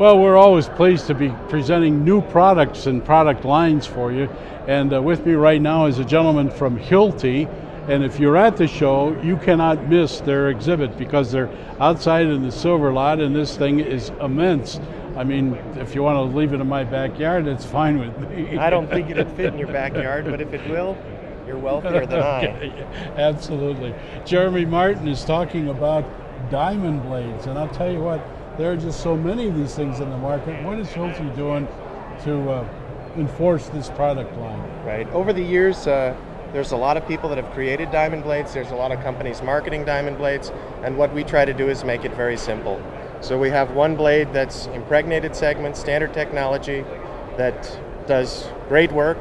Well, we're always pleased to be presenting new products and product lines for you. And with me right now is a gentleman from Hilti. And if you're at the show, you cannot miss their exhibit because they're outside in the silver lot, and this thing is immense. I mean, if you want to leave it in my backyard, it's fine with me. I don't think it'd fit in your backyard, but if it will, you're wealthier than Okay, absolutely. Jeremy Martin is talking about diamond blades, and I'll tell you what, there are just so many of these things in the market. What is Hilti doing to enforce this product line? Right. Over the years, there's a lot of people that have created diamond blades. There's a lot of companies marketing diamond blades, and what we try to do is make it very simple. So we have one blade that's impregnated segment, standard technology, that does great work,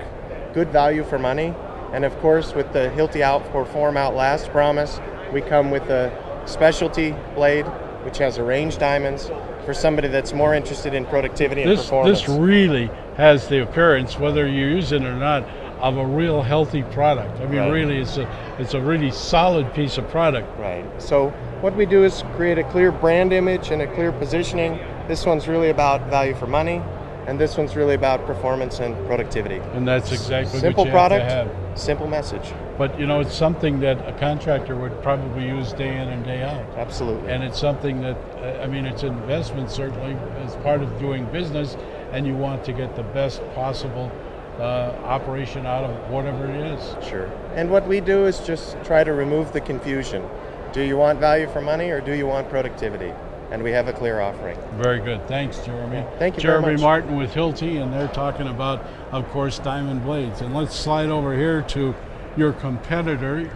good value for money, and of course with the Hilti Outperform Outlast promise, we come with a specialty blade which has arranged diamonds for somebody that's more interested in productivity and performance. This really has the appearance, whether you use it or not, of a real healthy product. I mean, Right. really, it's a really solid piece of product. Right. So what we do is create a clear brand image and a clear positioning. This one's really about value for money, and this one's really about performance and productivity. And that's exactly Simple what you product, have to have. simple message. But you know, it's something that a contractor would probably use day in and day out. Absolutely. And it's something that, I mean, it's an investment certainly as part of doing business, and you want to get the best possible operation out of whatever it is. Sure. And what we do is just try to remove the confusion. Do you want value for money or do you want productivity? And we have a clear offering. Very good. Thanks, Jeremy. Thank you very Jeremy much. Martin with Hilti, and they're talking about, of course, diamond blades. And let's slide over here to your competitor,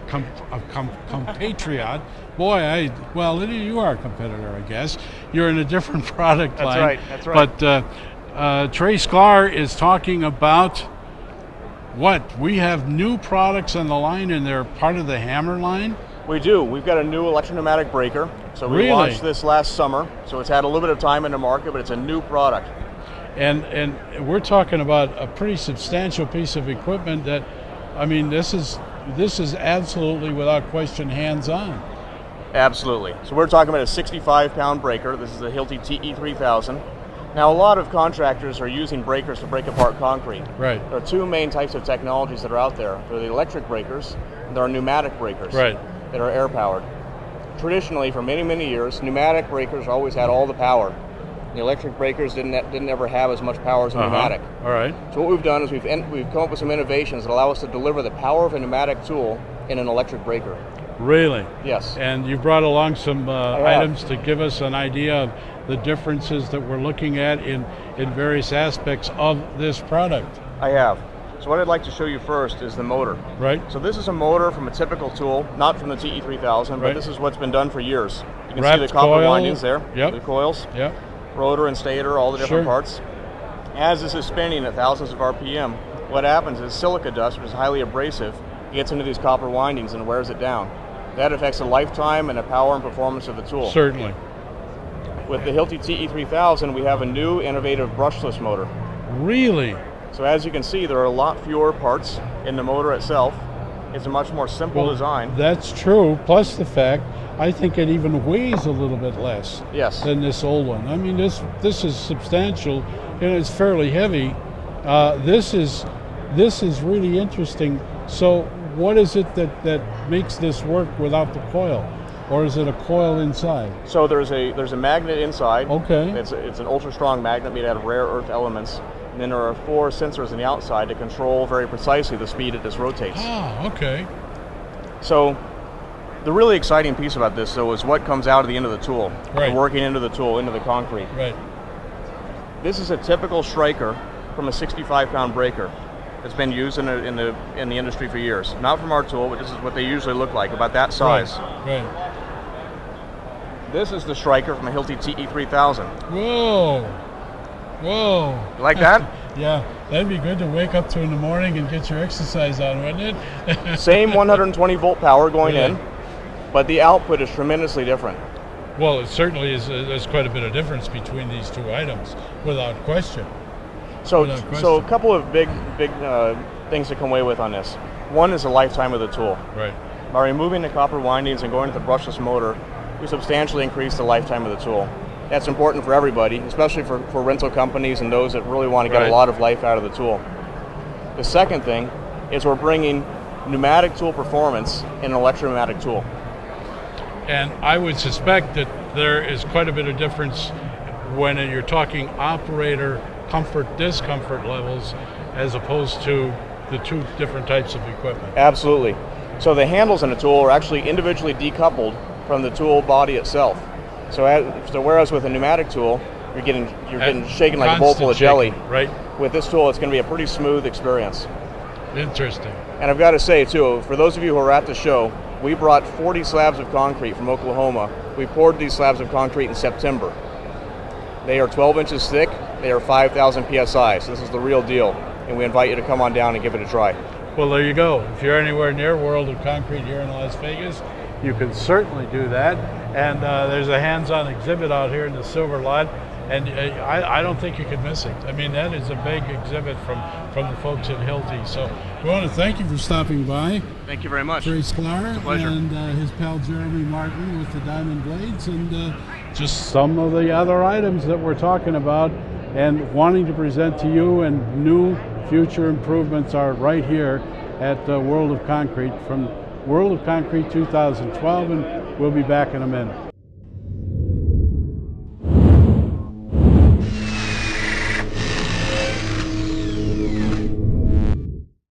compatriot. Boy, well, you are a competitor, I guess. You're in a different product line. Right. That's right. But Trey Sklar is talking about what? We have new products on the line, and they're part of the Hammer line? We do. We've got a new electro-pneumatic breaker. So we Really? launched this last summer. So it's had a little bit of time in the market, but it's a new product. And we're talking about a pretty substantial piece of equipment that, I mean, this is absolutely without question hands-on. Absolutely. So we're talking about a 65-pound breaker. This is the Hilti TE3000. Now, a lot of contractors are using breakers to break apart concrete. Right. There are two main types of technologies that are out there. There are the electric breakers, and there are pneumatic breakers Right. that are air-powered. Traditionally, for many, many years, pneumatic breakers always had all the power. The electric breakers didn't ever have as much power as a pneumatic. All right. So what we've done is we've come up with some innovations that allow us to deliver the power of a pneumatic tool in an electric breaker. Really? Yes. And you brought along some have. items to give us an idea of the differences that we're looking at in various aspects of this product. I have. So what I'd like to show you first is the motor. Right. So this is a motor from a typical tool, not from the TE3000, but Right. this is what's been done for years. You can Wrapped see the copper coil. windings there, Yep. the coils, Yep. rotor and stator, all the different Sure. parts. As this is spinning at thousands of RPM, what happens is silica dust, which is highly abrasive, gets into these copper windings and wears it down. That affects the lifetime and the power and performance of the tool. Certainly. With the Hilti TE3000, we have a new innovative brushless motor. Really? So as you can see, there are a lot fewer parts in the motor itself. It's a much more simple design. That's true. Plus the fact, I think it even weighs a little bit less Yes. than this old one. I mean, this is substantial and it's fairly heavy. This is really interesting. So what is it that makes this work without the coil? Or is it a coil inside? So there's a magnet inside. Okay. It's an ultra strong magnet made out of rare earth elements. And then there are 4 sensors on the outside to control very precisely the speed that this rotates. Ah, okay. So the really exciting piece about this, though, is what comes out of the end of the tool. Right. Working into the tool, into the concrete. Right. This is a typical striker from a 65-pound breaker. It's been used in the industry for years. Not from our tool, but this is what they usually look like, about that size. Right. This is the striker from a Hilti TE3000. Whoa. Whoa. You like that? Yeah, that'd be good to wake up to in the morning and get your exercise on, wouldn't it? Same 120 volt power going Yeah. in, but the output is tremendously different. Well, it certainly is. There's quite a bit of difference between these two items, without question. So Without question. a couple of big things to come away with on this. One is the lifetime of the tool. Right. By removing the copper windings and going to the brushless motor, we substantially increase the lifetime of the tool. That's important for everybody, especially for rental companies and those that really want to get Right. a lot of life out of the tool. The second thing is we're bringing pneumatic tool performance in an electro-pneumatic tool. And I would suspect that there is quite a bit of difference when you're talking operator comfort, discomfort levels, as opposed to the two different types of equipment. Absolutely. So the handles in a tool are actually individually decoupled from the tool body itself. So whereas with a pneumatic tool, you're getting shaken like a bowl full of jelly. Shaking, right? With this tool, it's going to be a pretty smooth experience. Interesting. And I've got to say too, for those of you who are at the show, we brought 40 slabs of concrete from Oklahoma. We poured these slabs of concrete in September. They are 12 inches thick. They are 5,000 PSI. So this is the real deal. And we invite you to come on down and give it a try. Well, there you go. If you're anywhere near World of Concrete here in Las Vegas, you can certainly do that. And there's a hands-on exhibit out here in the Silver Lot, and I don't think you could miss it. I mean, that is a big exhibit from the folks at Hilti. So we want to thank you for stopping by. Thank you very much. Trace Sklar pleasure. and his pal Jeremy Martin with the Diamond Blades, and just some of the other items that we're talking about and wanting to present to you, and new future improvements are right here at World of Concrete from World of Concrete 2012, and we'll be back in a minute.